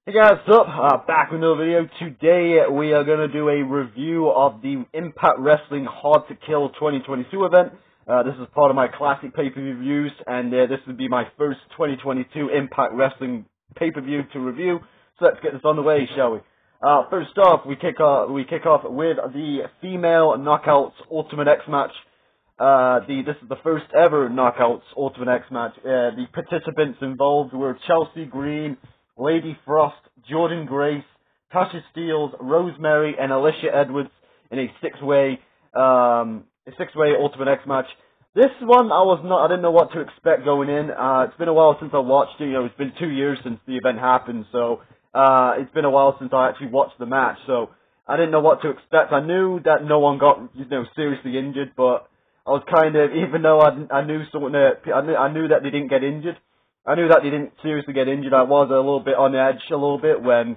Hey guys, what's up? Back with another video. Today we are going to do a review of the Impact Wrestling Hard to Kill 2022 event. This is part of my classic pay-per-view reviews, and this would be my first 2022 Impact Wrestling pay-per-view to review. So let's get this on the way, shall we? First off, we kick off with the Female Knockouts Ultimate X match. This is the first ever Knockouts Ultimate X match. The participants involved were Chelsea Green, Lady Frost, Jordan Grace, Tasha Steelz, Rosemary, and Alicia Edwards in a six-way Ultimate X match. This one I didn't know what to expect going in. It's been a while since I watched it. It's been 2 years since the event happened, so it's been a while since I actually watched the match. So I didn't know what to expect. I knew that no one got seriously injured, but I was kind of, even though I knew that they didn't get injured. I knew that they didn't seriously get injured. I was a little bit on edge when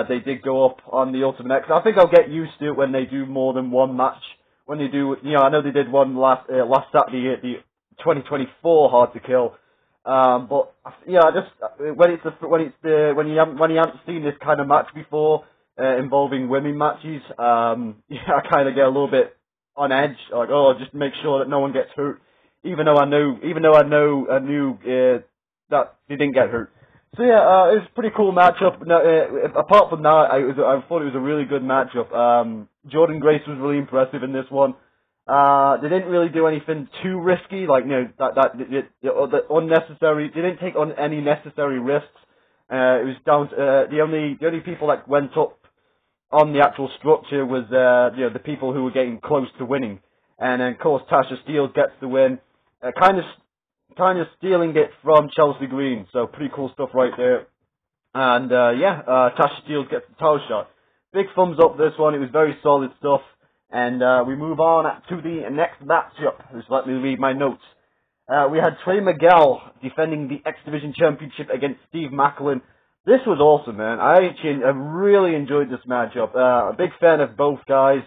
they did go up on the Ultimate X. I think I'll get used to it when they do more than one match. When they do, I know they did one last Saturday at the 2024 Hard to Kill. But when you haven't seen this kind of match before involving women matches, I kind of get a little bit on edge. Like, just make sure that no one gets hurt. Even though I knew that they didn't get hurt. So it was a pretty cool matchup. No, apart from that, I thought it was a really good matchup. Jordan Grace was really impressive in this one. They didn't really do anything too risky, like that unnecessary. They didn't take on any necessary risks. It was down to the only people that went up on the actual structure was the people who were getting close to winning, and then of course Tasha Steelz gets the win. Kind of stealing it from Chelsea Green, so pretty cool stuff right there. And Tasha Steelz gets the title shot. Big thumbs up for this one. It was very solid stuff. And we move on to the next matchup. Just let me read my notes. We had Trey Miguel defending the X Division Championship against Steve Macklin. This was awesome, man. I really enjoyed this matchup. A big fan of both guys.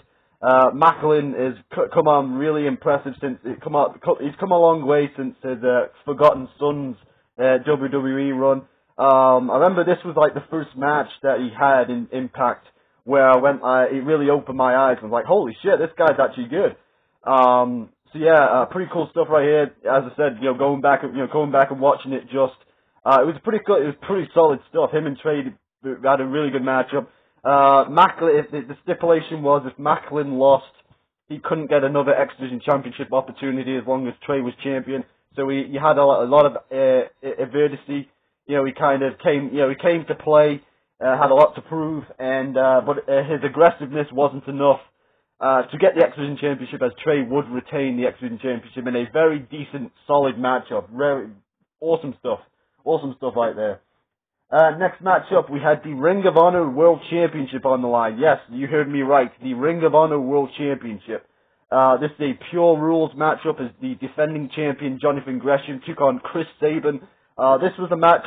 Macklin has come on really impressive since he's come a long way since his Forgotten Sons WWE run. I remember this was like the first match that he had in Impact where it really opened my eyes and was like, holy shit, this guy's actually good. Pretty cool stuff right here. As I said, going back and watching it, it was pretty good. It was pretty solid stuff. Him and Trey had a really good matchup. Macklin, the stipulation was if Macklin lost, he couldn't get another X Division Championship opportunity as long as Trey was champion. So he had a lot of adversity. He kind of came to play, had a lot to prove, and but his aggressiveness wasn't enough to get the X Division Championship, as Trey would retain the X Division Championship in a very decent, solid matchup. Very awesome stuff right there. Next matchup, we had the Ring of Honor World Championship on the line. Yes, you heard me right. The Ring of Honor World Championship. This is a pure rules matchup as the defending champion Jonathan Gresham took on Chris Sabin. This was a match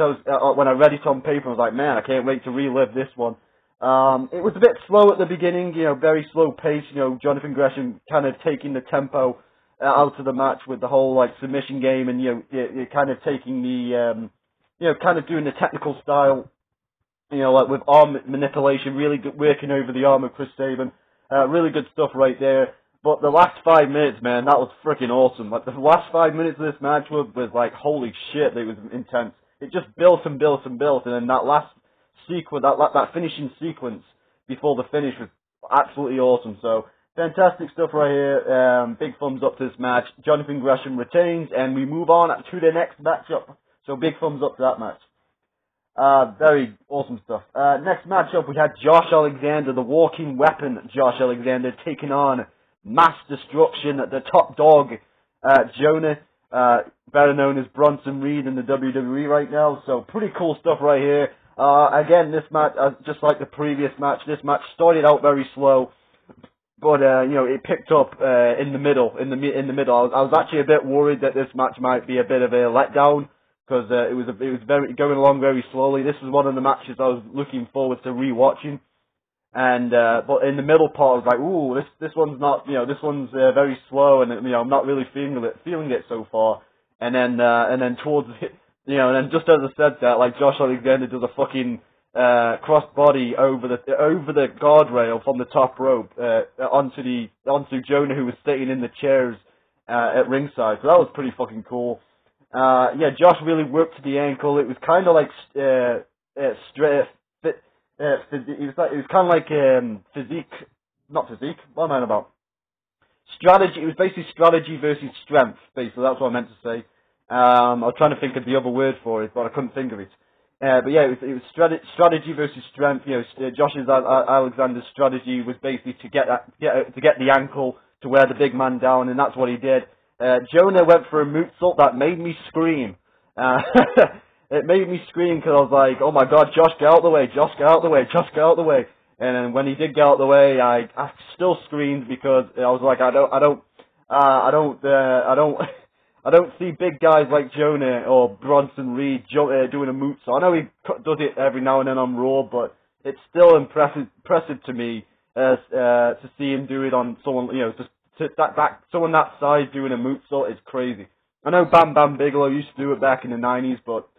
when I read it on paper, I was like, man, I can't wait to relive this one. It was a bit slow at the beginning, very slow pace. Jonathan Gresham kind of taking the tempo out of the match with the whole submission game, and kind of taking the kind of doing the technical style, with arm manipulation, really good, working over the arm of Chris Sabin. Really good stuff right there. But the last 5 minutes, man, that was freaking awesome. The last 5 minutes of this match was like, holy shit, it was intense. It just built and built and built, and then that last sequence, that finishing sequence before the finish was absolutely awesome. So, fantastic stuff right here. Big thumbs up to this match. Jonathan Gresham retains, and we move on to the next matchup. So big thumbs up to that match. Very awesome stuff. Next matchup, we had Josh Alexander, the walking weapon, Josh Alexander, taking on Mass Destruction, the top dog, Jonah, better known as Bronson Reed in the WWE right now. So pretty cool stuff right here. Again, this match, just like the previous match, this match started out very slow, but it picked up in the middle. In the middle, I was actually a bit worried that this match might be a bit of a letdown, because it was very going along very slowly. This was one of the matches I was looking forward to rewatching, and but in the middle part I was like, ooh, this one's not, this one's very slow, and I'm not really feeling it so far. And then towards and then just as I said that, Josh Alexander does a fucking crossbody over the guardrail from the top rope onto Jonah, who was sitting in the chairs at ringside. So that was pretty fucking cool. Yeah, Josh really worked the ankle. It was kind of like it was kind of like physique, not physique. What am I on about? Strategy. It was basically strategy versus strength. Basically, that's what I meant to say. I was trying to think of the other word for it, but I couldn't think of it. But yeah, it was strategy versus strength. You know, Josh's Alexander's strategy was basically to get the ankle to wear the big man down, and that's what he did. Jonah went for a moonsault that made me scream. It made me scream because I was like, "Oh my God, Josh, get out of the way! Josh, get out of the way! Josh, get out of the way!" And then when he did get out of the way, I still screamed because I was like, I don't see big guys like Jonah or Bronson Reed doing a moonsault. I know he does it every now and then on Raw, but it's still impressive to me to see him do it on someone, you know, someone that size doing a moonsault is crazy. I know Bam Bam Bigelow used to do it back in the 90s, but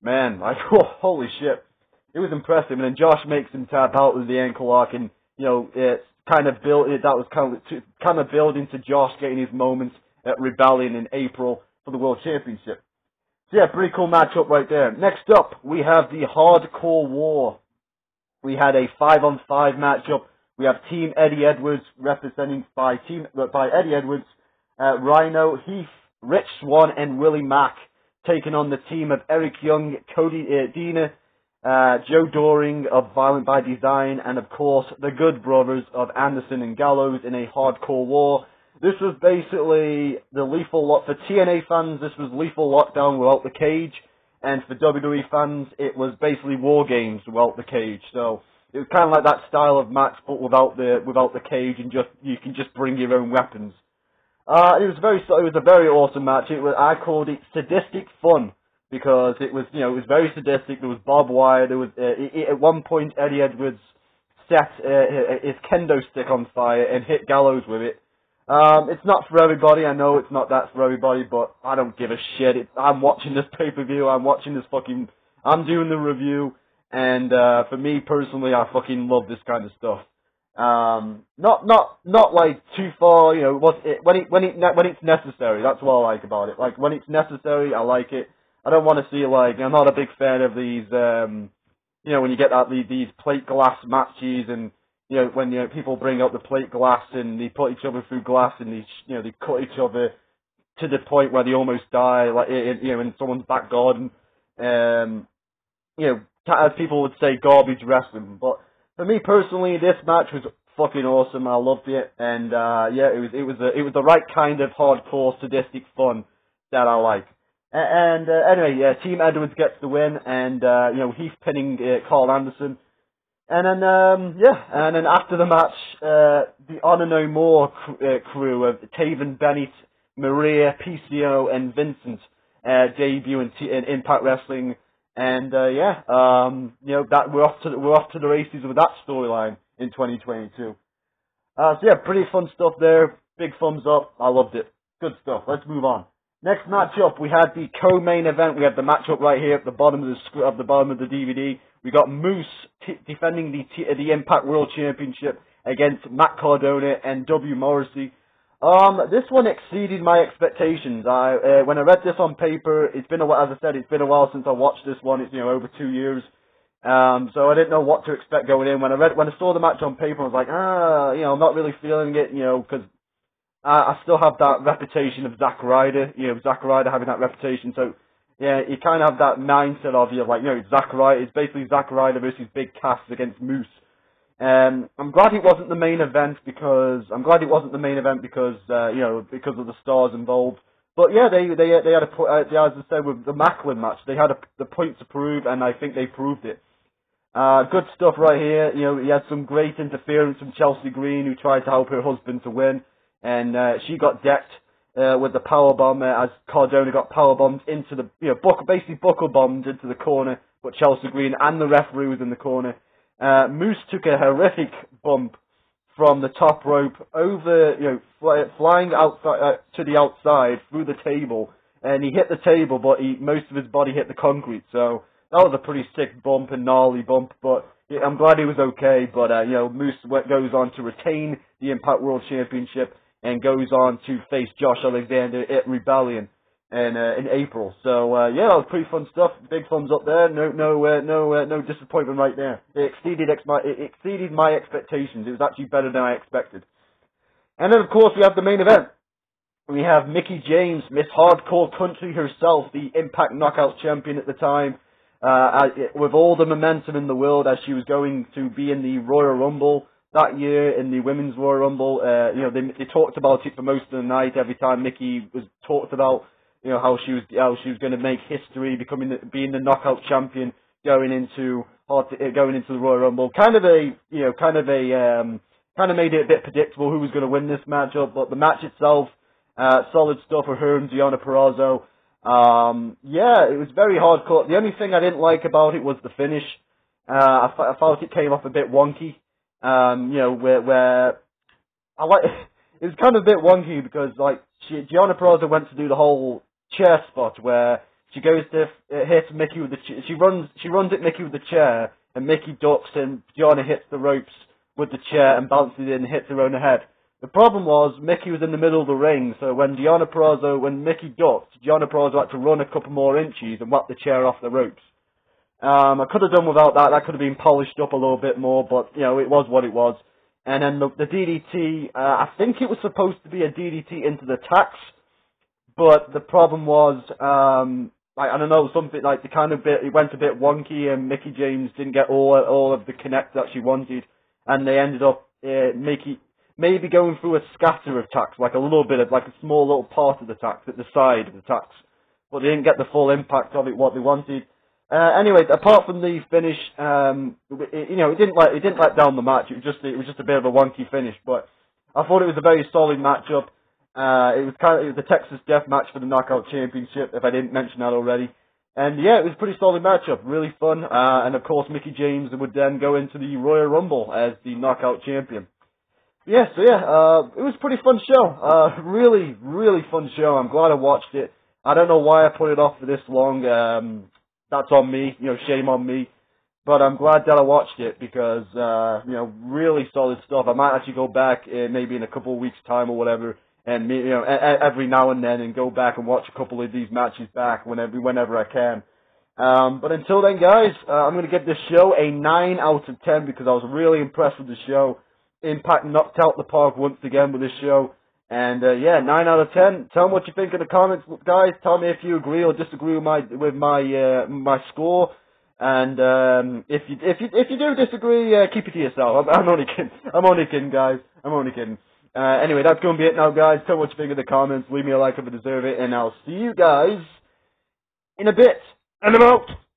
man, like, holy shit. It was impressive, and then Josh makes him tap out with the ankle lock, and, you know, it's kind of that was kind of building to Josh getting his moments at Rebellion in April for the World Championship. So yeah, pretty cool matchup right there. Next up, we have the Hardcore War. We had a 5-on-5 matchup. We have Team Eddie Edwards representing by Eddie Edwards, Rhino, Heath, Rich Swann, and Willie Mack, taking on the team of Eric Young, Cody Deaner, Joe Doring of Violent by Design, and of course the Good Brothers of Anderson and Gallows in a Hardcore War. This was basically the Lethal Lock. For TNA fans, this was Lethal Lockdown without the cage, and for WWE fans, it was basically War Games without the cage. So it was kind of like that style of match, but without the cage, and you can just bring your own weapons. It was a very awesome match. I called it sadistic fun because it was very sadistic. There was barbed wire. There was at one point Eddie Edwards set his kendo stick on fire and hit Gallows with it. It's not for everybody. I know it's not that for everybody, but I don't give a shit. I'm watching this pay-per-view. I'm doing the review, and for me personally, I fucking love this kind of stuff. Not like too far, you know, when it's necessary. That's what I like about it. Like, when it's necessary, I like it. I don't want to see, like, I'm not a big fan of these, you know, when you get these plate glass matches, and, you know, when, you know, people bring out the plate glass and they put each other through glass, and they cut each other to the point where they almost die, like, you know, in someone's back garden. You know, as people would say, garbage wrestling. But for me personally, this match was fucking awesome. I loved it, and yeah, it was the right kind of hardcore sadistic fun that I like. And anyway, yeah, Team Edwards gets the win, and you know, Heath pinning Carl Anderson, and then after the match, the Honor No More crew of Taven Bennett, Maria, PCO, and Vincent debut in Impact Wrestling. And you know, that we're off to the races with that storyline in 2022. So yeah, pretty fun stuff there. Big thumbs up. I loved it. Good stuff. Let's move on. Next matchup, we had the co-main event. We have the matchup right here at the bottom of the DVD. We got Moose defending the Impact World Championship against Matt Cardona and W. Morrissey. This one exceeded my expectations. When I read this on paper, it's been a while, as I said, it's been a while since I watched this one. It's, you know, over 2 years. So I didn't know what to expect going in. When I saw the match on paper, I was like, you know, I'm not really feeling it, you know, because I still have that reputation of Zack Ryder, you know, Zack Ryder having that reputation. So yeah, you kind of have that mindset of, you like, you know, it's Zack Ryder. It's basically Zack Ryder versus Big Cass against Moose. I'm glad it wasn't the main event because you know, because of the stars involved. But yeah, they had as I said with the Macklin match, they had the point to prove, and I think they proved it. Good stuff right here. You know, he had some great interference from Chelsea Green, who tried to help her husband to win, and she got decked with the powerbomb as Cardona got powerbombed into the, you know, basically buckle bombed into the corner, but Chelsea Green and the referee was in the corner. Moose took a horrific bump from the top rope over, you know, flying outside to the outside through the table, and he hit the table, but most of his body hit the concrete. So that was a pretty sick bump and gnarly bump, but yeah, I'm glad he was okay. But you know, Moose goes on to retain the Impact World Championship and goes on to face Josh Alexander at Rebellion in April. So yeah, that was pretty fun stuff. Big thumbs up there. No disappointment right there. It exceeded my expectations. It was actually better than I expected. And then of course we have the main event. We have Mickie James, Miss Hardcore Country herself, the Impact Knockout Champion at the time, with all the momentum in the world as she was going to be in the Royal Rumble that year, in the Women's Royal Rumble. You know, they talked about it for most of the night. Every time Mickie was talked about, you know, how she was going to make history, being the Knockout Champion, going into the Royal Rumble. Kind of made it a bit predictable who was going to win this matchup, but the match itself. Solid stuff for her and Deonna Purrazzo. Yeah, it was very hardcore. The only thing I didn't like about it was the finish. I felt it came off a bit wonky. You know, where it was kind of a bit wonky because like Deonna Purrazzo went to do the whole chair spot where she goes to hit Mickie with she runs at Mickie with the chair and Mickie ducks and Deonna hits the ropes with the chair and bounces in and hits her own head. The problem was, Mickie was in the middle of the ring, so when Mickie ducked, Deonna Purrazzo had to run a couple more inches and whack the chair off the ropes. I could have done without that. That could have been polished up a little bit more, but, you know, it was what it was. And then the DDT, I think it was supposed to be a DDT into the tacks, but the problem was, I don't know, something like it went a bit wonky and Mickie James didn't get all of the connect that she wanted, and they ended up, maybe going through a scatter of tacks, like a little bit of, like a small little part of the tacks at the side of the tacks. But they didn't get the full impact of it, what they wanted. Anyway, apart from the finish, it didn't let down the match. It was just a bit of a wonky finish, but I thought it was a very solid matchup. It was the Texas Death Match for the Knockout Championship, if I didn't mention that already. And yeah, it was a pretty solid matchup, really fun. And of course, Mickie James would then go into the Royal Rumble as the Knockout Champion. It was a pretty fun show. Really, really fun show. I'm glad I watched it. I don't know why I put it off for this long. That's on me, you know, shame on me. But I'm glad that I watched it because, you know, really solid stuff. I might actually go back maybe in a couple of weeks' time or whatever, and you know, every now and then, and go back and watch a couple of these matches back whenever I can. But until then, guys, I'm going to give this show a 9 out of 10 because I was really impressed with the show. Impact knocked out the park once again with this show. And, 9 out of 10. Tell me what you think in the comments, guys. Tell me if you agree or disagree with my score. And, if you do disagree, keep it to yourself. I'm only kidding, guys. I'm only kidding. Anyway, that's going to be it now, guys. Tell me what you think in the comments. Leave me a like if you deserve it. And I'll see you guys in a bit. And I'm out.